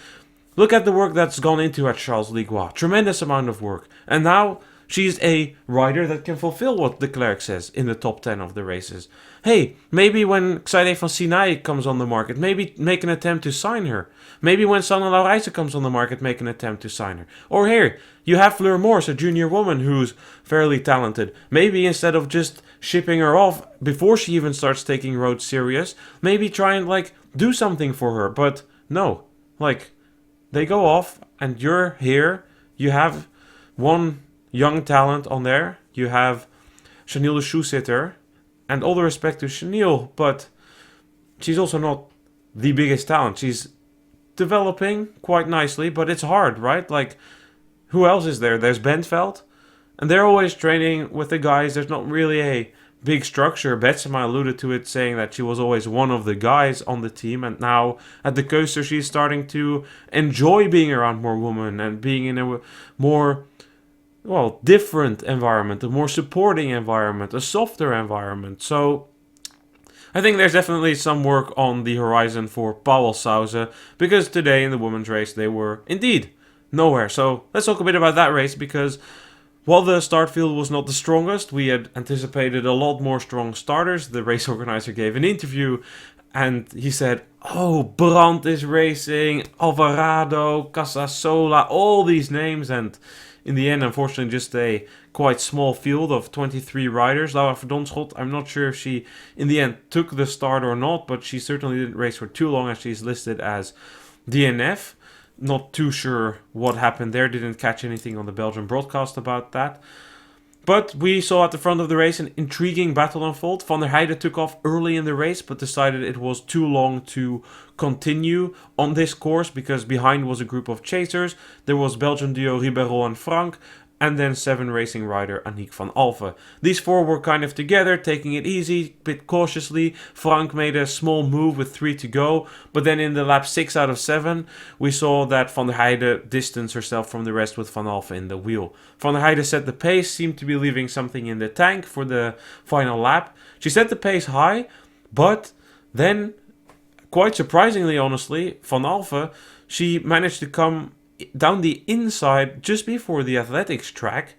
look at the work that's gone into at Charles Ligois. Tremendous amount of work. And now she's a rider that can fulfill what de Klerk says in the top 10 of the races. Hey, maybe when Xaide van Sinai comes on the market, maybe make an attempt to sign her. Maybe when Sanne Laurijsen comes on the market, make an attempt to sign her. Or here, you have Fleur Morse, a junior woman who's fairly talented. Maybe instead of just shipping her off before she even starts taking road serious, maybe try and like do something for her. But no, like they go off and you're here. You have one young talent on there. You have Chanel the Shoesitter. And all the respect to Chanel, but she's also not the biggest talent. She's developing quite nicely, but it's hard, right? Like, who else is there? There's Bentveld, and they're always training with the guys. There's not really a big structure. Betsema alluded to it, saying that she was always one of the guys on the team, and now at the coaster she's starting to enjoy being around more women and being in a more well, different environment, a more supporting environment, a softer environment. So I think there's definitely some work on the horizon for Pauwels Sauzen, because today in the women's race they were indeed nowhere. So let's talk a bit about that race, because while the start field was not the strongest, we had anticipated a lot more strong starters. The race organizer gave an interview and he said, "Oh, Brandt is racing, Alvarado, Casasola, all these names." And in the end, unfortunately, just a quite small field of 23 riders. Laura Verdonschot, I'm not sure if she in the end took the start or not, but she certainly didn't race for too long, as she's listed as DNF. Not too sure what happened there. Didn't catch anything on the Belgian broadcast about that. But we saw at the front of the race an intriguing battle unfold. Van der Heijden took off early in the race, but decided it was too long to continue on this course, because behind was a group of chasers. There was Belgian duo Ribeiro and Frank, and then 7 racing rider Aniek van Alphen. These 4 were kind of together, taking it easy, a bit cautiously. Frank made a small move with 3 to go, but then in the lap 6 out of 7, we saw that Van der Heijden distanced herself from the rest with Van Alphen in the wheel. Van der Heijden set the pace, seemed to be leaving something in the tank for the final lap. She set the pace high, but then, quite surprisingly honestly, Van Alphen, she managed to come down the inside just before the athletics track,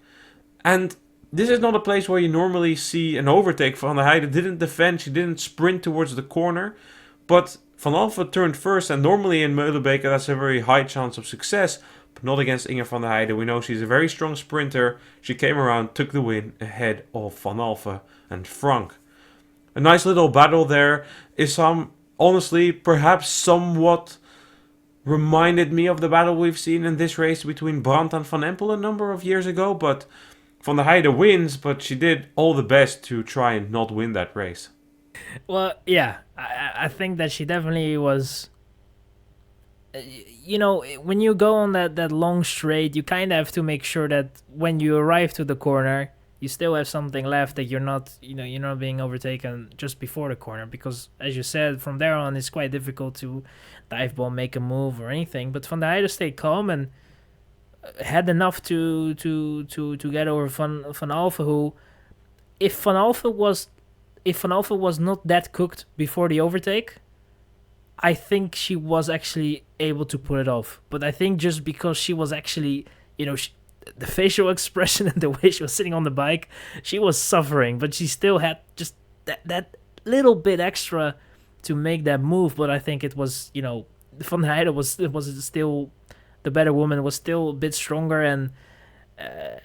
and this is not a place where you normally see an overtake. Van der Heijden didn't defend, she didn't sprint towards the corner, but Van Alphen turned first, and normally in Meulebeke that's a very high chance of success, but not against Inge van der Heijden. We know she's a very strong sprinter. She came around, took the win ahead of Van Alphen and Frank. A nice little battle there. Issam, honestly, perhaps somewhat reminded me of the battle we've seen in this race between Brandt and Van Empel a number of years ago, but Van der Heijden wins, but she did all the best to try and not win that race. Well, yeah, I think that she definitely was. You know, when you go on that long straight, you kind of have to make sure that when you arrive to the corner, you still have something left, that you're not, you're not being overtaken just before the corner, because as you said, from there on it's quite difficult to dive bomb, make a move or anything. But Van der Heijden stayed calm and had enough to get over Van Alphen, who, if Van Alphen was not that cooked before the overtake, I think she was actually able to pull it off. But I think just because she was actually, the facial expression and the way she was sitting on the bike, she was suffering, but she still had just that little bit extra to make that move. But I think it was, Van der Heijden was still the better woman, was still a bit stronger, and Van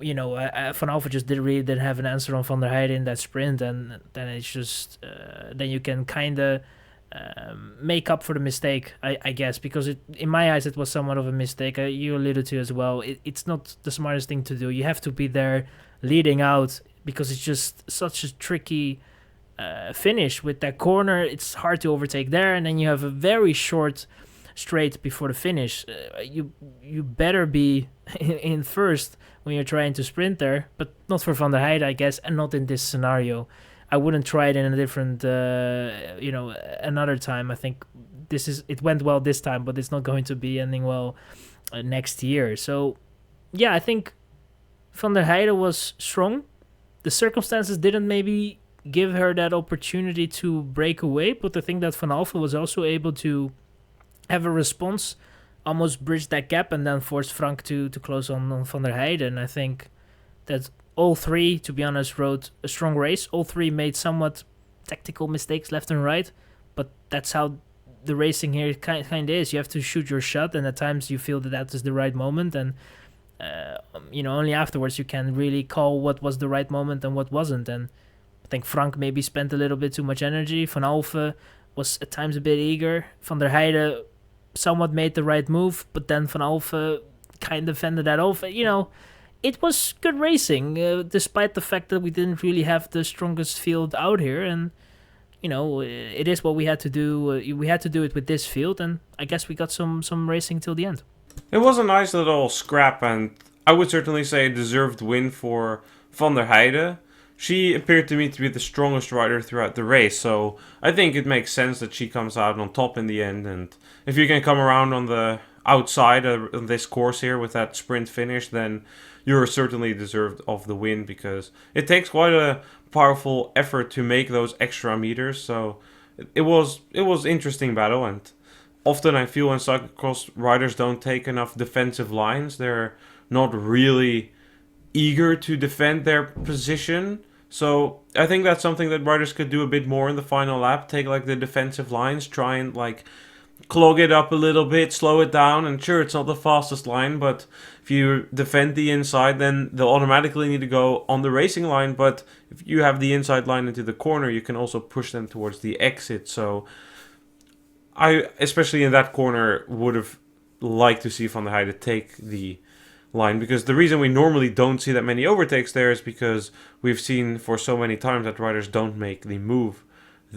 Alphen just didn't have an answer on Van der Heijden in that sprint, and then it's just then you can kind of make up for the mistake, I guess, because in my eyes it was somewhat of a mistake. You alluded to as well. It's not the smartest thing to do. You have to be there leading out, because it's just such a tricky finish with that corner. It's hard to overtake there, and then you have a very short straight before the finish. You better be in first when you're trying to sprint there, but not for Van der Heijden, I guess, and not in this scenario. I wouldn't try it in a different, another time. I think it went well this time, but it's not going to be ending well next year. So, yeah, I think Van der Heijden was strong. The circumstances didn't maybe give her that opportunity to break away, but I think that Van Alphen was also able to have a response, almost bridge that gap, and then force Frank to close on Van der Heijden. I think that all 3, to be honest, rode a strong race. All 3 made somewhat tactical mistakes left and right, but that's how the racing here kind of is. You have to shoot your shot, and at times you feel that is the right moment, and only afterwards you can really call what was the right moment and what wasn't. And I think Frank maybe spent a little bit too much energy. Van Alphen was at times a bit eager. Van der Heijden somewhat made the right move, but then Van Alphen kind of fended that off. It was good racing, despite the fact that we didn't really have the strongest field out here. And, it is what we had to do. We had to do it with this field, and I guess we got some racing till the end. It was a nice little scrap, and I would certainly say a deserved win for Van der Heijden. She appeared to me to be the strongest rider throughout the race, so I think it makes sense that she comes out on top in the end. And if you can come around on the outside of this course here with that sprint finish, then you're certainly deserved of the win, because it takes quite a powerful effort to make those extra meters. So it was interesting battle, and often I feel when cyclocross riders don't take enough defensive lines, they're not really eager to defend their position. So I think that's something that riders could do a bit more in the final lap. Take like the defensive lines, try and like clog it up a little bit, slow it down, and sure, it's not the fastest line, but if you defend the inside, then they'll automatically need to go on the racing line. But if you have the inside line into the corner, you can also push them towards the exit. So I, especially in that corner, would have liked to see Van der Heijden take the line, because the reason we normally don't see that many overtakes there is because we've seen for so many times that riders don't make the move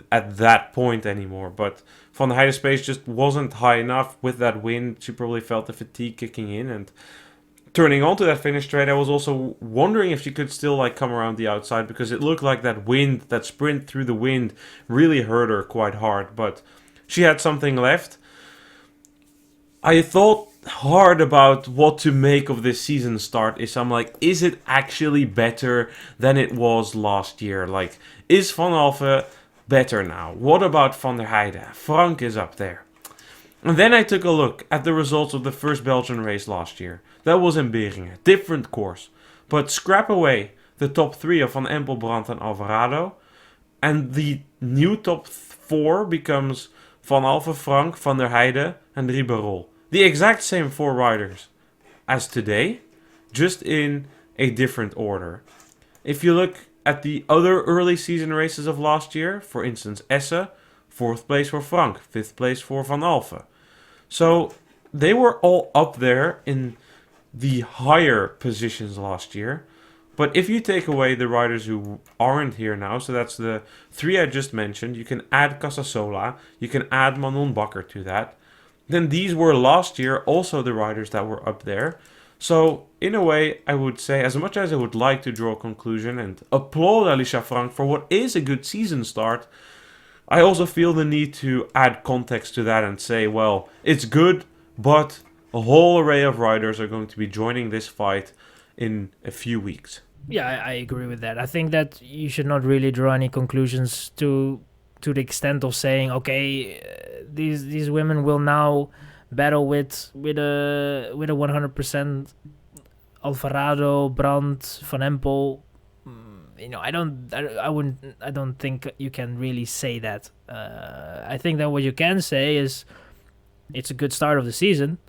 at that point anymore. But Van der Heijden's pace just wasn't high enough with that wind. She probably felt the fatigue kicking in, and turning onto that finish straight, I was also wondering if she could still like come around the outside, because it looked like that wind, that sprint through the wind, really hurt her quite hard. But she had something left. I thought hard about what to make of this season start. I'm like, is it actually better than it was last year? Like, is Van Alphen better now? What about Van der Heijden? Frank is up there. And then I took a look at the results of the first Belgian race last year. That was in Beringen, different course. But scrap away the top 3 of Van Empel, Brandt and Alvarado, and the new top 4 becomes Van Alphen, Frank, Van der Heijden and Ribeirol. The exact same 4 riders as today, just in a different order. If you look at the other early season races of last year, for instance Esse, 4th place for Frank, 5th place for Van Alphen. So they were all up there in the higher positions last year. But if you take away the riders who aren't here now, so that's the 3 I just mentioned, you can add Casasola, you can add Manon Bakker to that, then these were last year also the riders that were up there. So in a way, I would say, as much as I would like to draw a conclusion and applaud Alicia Frank for what is a good season start, I also feel the need to add context to that and say, well, it's good, but a whole array of riders are going to be joining this fight in a few weeks. Yeah, I agree with that. I think that you should not really draw any conclusions to the extent of saying, okay, these women will now battle with a 100% Alvarado, Brandt, Van Empel. I don't think you can really say that. I think that what you can say is it's a good start of the season.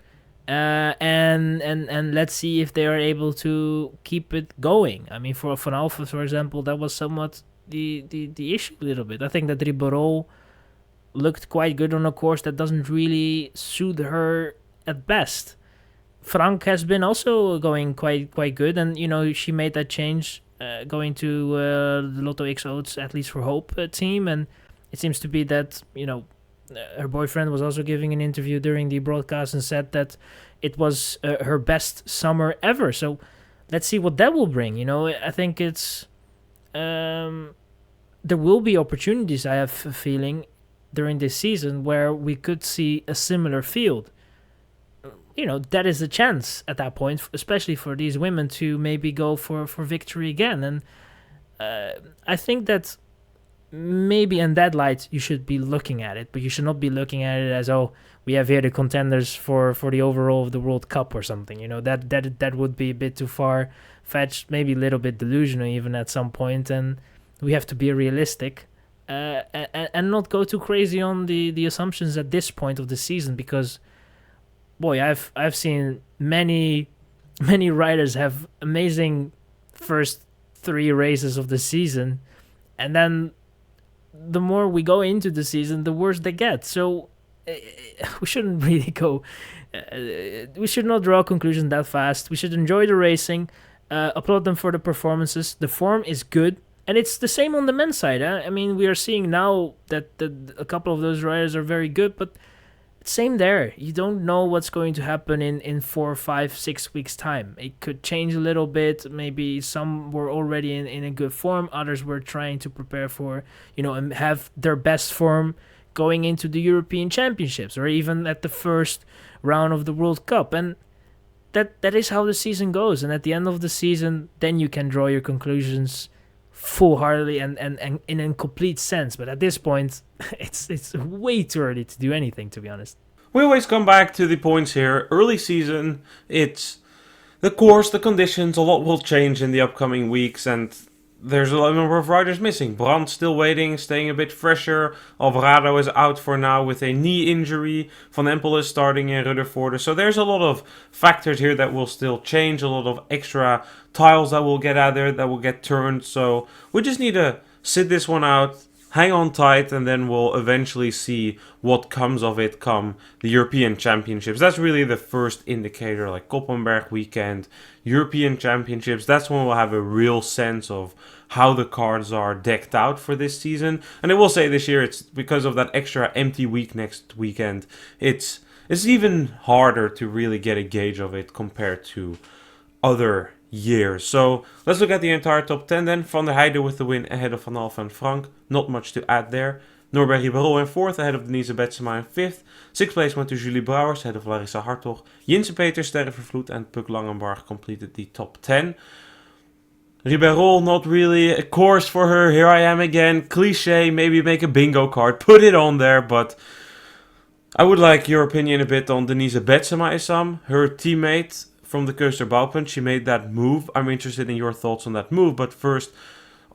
And let's see if they are able to keep it going. I mean, for Van Alphen, for example, that was somewhat the issue a little bit. I think that Ribeirol looked quite good on a course that doesn't really suit her at best. Frank has been also going quite good, and she made that change going to the Lotto X Oats at least for Hope team, and it seems to be that her boyfriend was also giving an interview during the broadcast and said that it was her best summer ever. So let's see what that will bring. I think it's there will be opportunities, I have a feeling, during this season where we could see a similar field. That is a chance at that point, especially for these women to maybe go for victory again. And I think that maybe in that light you should be looking at it, but you should not be looking at it as, oh, we have here the contenders for the overall of the World Cup or something. That would be a bit too far-fetched, maybe a little bit delusional even at some point, and we have to be realistic and not go too crazy on the assumptions at this point of the season, because boy, I've seen many riders have amazing first 3 races of the season, and then the more we go into the season, the worse they get. So we shouldn't really go. We should not draw a conclusion that fast. We should enjoy the racing, applaud them for the performances. The form is good, and it's the same on the men's side. I mean, we are seeing now that a couple of those riders are very good, but same there. You don't know what's going to happen in 4, 5, 6 weeks time. It could change a little bit. Maybe some were already in a good form. Others were trying to prepare for, and have their best form going into the European Championships or even at the first round of the World Cup. And that is how the season goes. And at the end of the season, then you can draw your conclusions full-heartedly and in a complete sense. But at this point, it's way too early to do anything, to be honest. We always come back to the points here. Early season, it's the course, the conditions, a lot will change in the upcoming weeks, and there's a number of riders missing. Brandt still waiting, staying a bit fresher. Alvarado is out for now with a knee injury. Van Empel is starting in Ruddervoorde. So there's a lot of factors here that will still change. A lot of extra tiles that will get out there, that will get turned. So we just need to sit this one out, hang on tight, and then we'll eventually see what comes of it come the European Championships. That's really the first indicator, like Koppenberg weekend, European Championships. That's when we'll have a real sense of how the cards are decked out for this season. And I will say this year, it's because of that extra empty week next weekend, it's even harder to really get a gauge of it compared to other years. So let's look at the entire top 10 then. Van der Heijden with the win ahead of Van Alphen and Frank. Not much to add there. Norbert Ribeiro in 4th ahead of Denise Betsema in 5th. 6th place went to Julie Brouwers ahead of Larissa Hartog. Jinse Peters, Sterre Vervloed and Puk Langenbarg completed the top 10. Ribeiro, not really a course for her. Here I am again. Cliche, maybe make a bingo card. Put it on there, but I would like your opinion a bit on Denise Betsema, Issam. Her teammate from the Kloosterbouwpunt, she made that move. I'm interested in your thoughts on that move, but first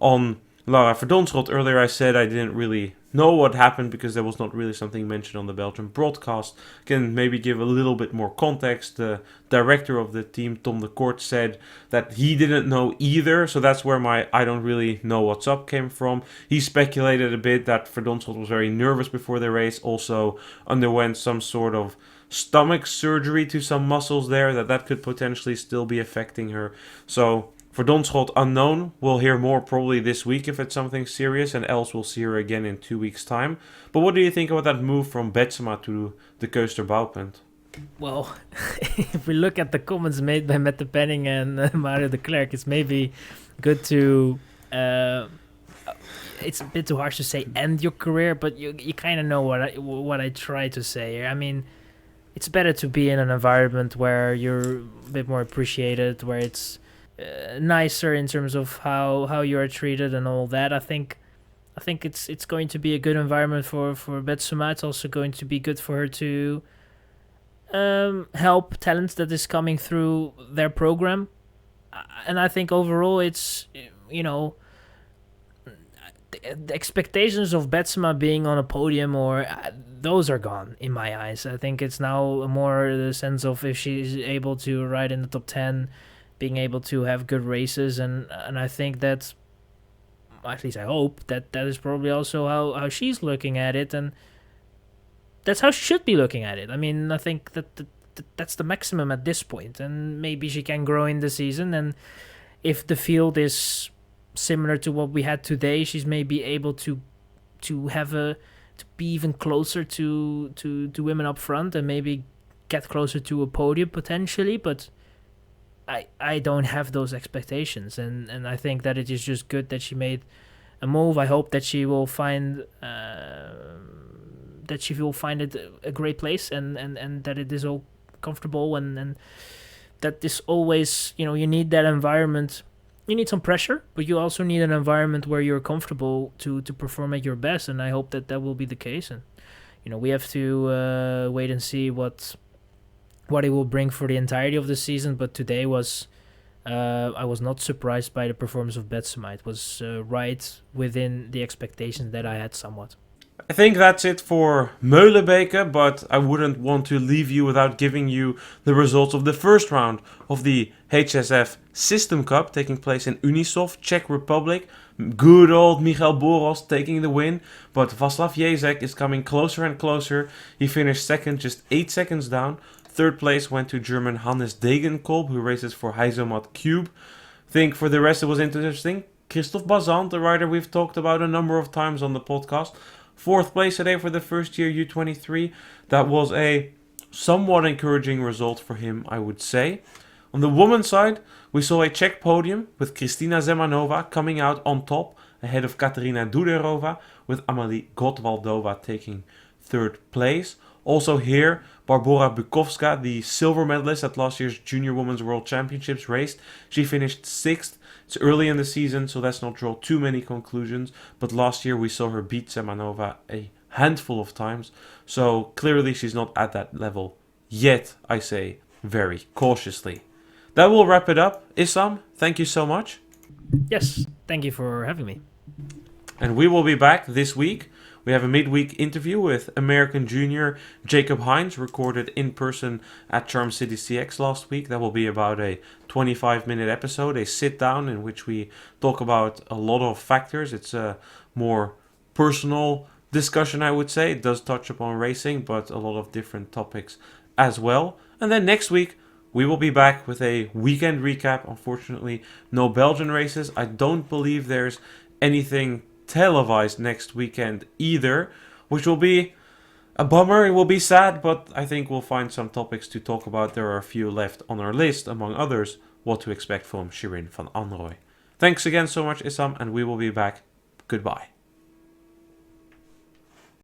on Lara Verdonschot. Earlier I said I didn't really know what happened because there was not really something mentioned on the Belgian broadcast. Can maybe give a little bit more context. The director of the team, Tom de Kort, said that he didn't know either, so that's where my I don't really know what's up came from. He speculated a bit that Verdonschot was very nervous before the race, also underwent some sort of stomach surgery to some muscles there, that could potentially still be affecting her. So Verdonschot unknown. We'll hear more probably this week if it's something serious, and else we'll see her again in 2 weeks' time. But what do you think about that move from Betsema to the Kloosterbouwpunt? Well, if we look at the comments made by Mette Penning and Mario de Klerk, it's maybe good to it's a bit too harsh to say end your career, but you kind of know what I try to say here. I mean, it's better to be in an environment where you're a bit more appreciated, where it's nicer in terms of how you are treated and all that. I think it's going to be a good environment for Betsema. It's also going to be good for her to help talent that is coming through their program. And I think overall it's, the expectations of Betsema being on a podium or those are gone in my eyes. I think it's now more the sense of if she's able to ride in the top 10, being able to have good races, and I think that, at least I hope, that is probably also how she's looking at it, and that's how she should be looking at it. I mean, I think that's the maximum at this point, and maybe she can grow in the season, and if the field is similar to what we had today, she's maybe able to be even closer to women up front and maybe get closer to a podium potentially, but I don't have those expectations, and I think that it is just good that she made a move. I hope that she will find it a great place, and that it is all comfortable, and that is always, you need that environment. You need some pressure, but you also need an environment where you're comfortable to perform at your best, and I hope that will be the case. And we have to wait and see what it will bring for the entirety of the season. But today was I was not surprised by the performance of Betsema. It was right within the expectations that I had somewhat. I think that's it for Meulebeke, but I wouldn't want to leave you without giving you the results of the first round of the HSF System Cup taking place in Unisoft, Czech Republic. Good old Michal Boros taking the win, but Václav Jezek is coming closer and closer. He finished second, just 8 seconds down. Third place went to German Hannes Degenkolb, who races for Heizomat Cube. I think for the rest it was interesting. Christophe Bazant, the rider we've talked about a number of times on the podcast. Fourth place today for the first year U23. That was a somewhat encouraging result for him, I would say. On the women's side, we saw a Czech podium with Kristina Zemanova coming out on top ahead of Katerina Duderova, with Amalie Gotwaldova taking third place. Also here, Barbora Bukowska, the silver medalist at last year's Junior Women's World Championships, raced. She finished 6th. It's early in the season, so let's not draw too many conclusions, but last year we saw her beat Semanova a handful of times, so clearly she's not at that level yet, I say very cautiously. That will wrap it up. Issam, thank you so much. Yes, thank you for having me. And we will be back this week. We have a midweek interview with American junior Jacob Hines, recorded in person at Charm City CX last week. That will be about a 25-minute episode, a sit-down in which we talk about a lot of factors. It's a more personal discussion, I would say. It does touch upon racing, but a lot of different topics as well. And then next week, we will be back with a weekend recap. Unfortunately, no Belgian races. I don't believe there's anything televised next weekend either, which will be a bummer. It will be sad, but I think we'll find some topics to talk about. There are a few left on our list, among others, what to expect from Shirin van Anrooy. Thanks again so much, Issam, and we will be back. Goodbye.